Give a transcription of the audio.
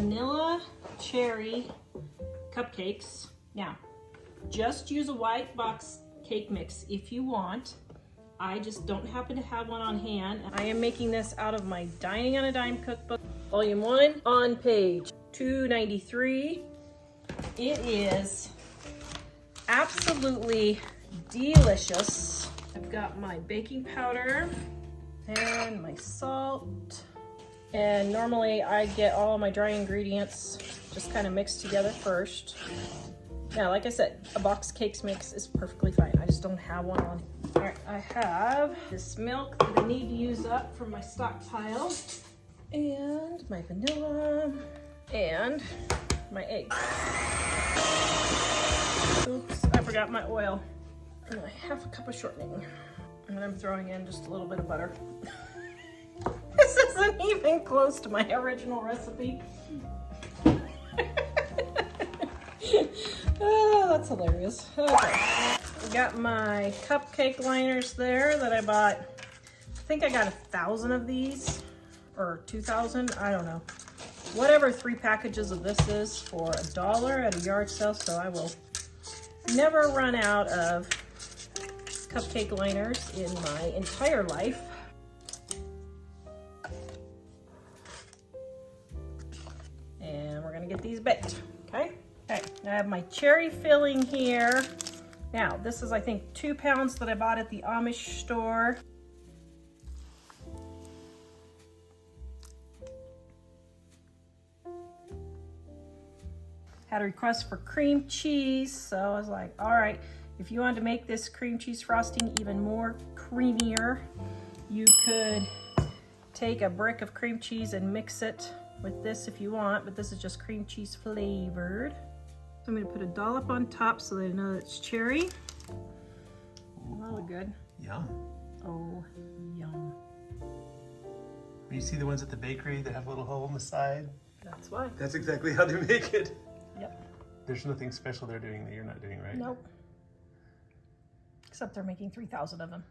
vanilla cherry cupcakes. Now, just use a white box cake mix if you want. I just don't happen to have one on hand. I am making this out of my Dining on a Dime cookbook, volume 1, on page 293. It is absolutely delicious. I've got my baking powder and my salt. And normally I get all my dry ingredients just kind of mixed together first. Now, like I said, a box cakes mix is perfectly fine. I just don't have one on. All right, I have this milk that I need to use up from my stockpile, and my vanilla, and my eggs. Oops, I forgot my oil. And a half a cup of shortening. And I'm throwing in just a little bit of butter. This isn't even close to my original recipe. Oh, that's hilarious. Okay, got my cupcake liners there that I bought. I think I got 1,000 of these, or 2,000, I don't know. Whatever 3 packages of this is for $1 at a yard sale, so I will never run out of cupcake liners in my entire life. And we're gonna get these baked, okay? Okay, I have my cherry filling here. Now, this is, I think, 2 pounds that I bought at the Amish store. Had a request for cream cheese, so I was like, all right, if you wanted to make this cream cheese frosting even more creamier, you could take a brick of cream cheese and mix it with this if you want, but this is just cream cheese flavored. So I'm gonna put a dollop on top so they know it's cherry. That'll look good. Yum. Oh, yum. You see the ones at the bakery that have a little hole in the side? That's why. That's exactly how they make it. Yep. There's nothing special they're doing that you're not doing, right? Nope. Except they're making 3,000 of them.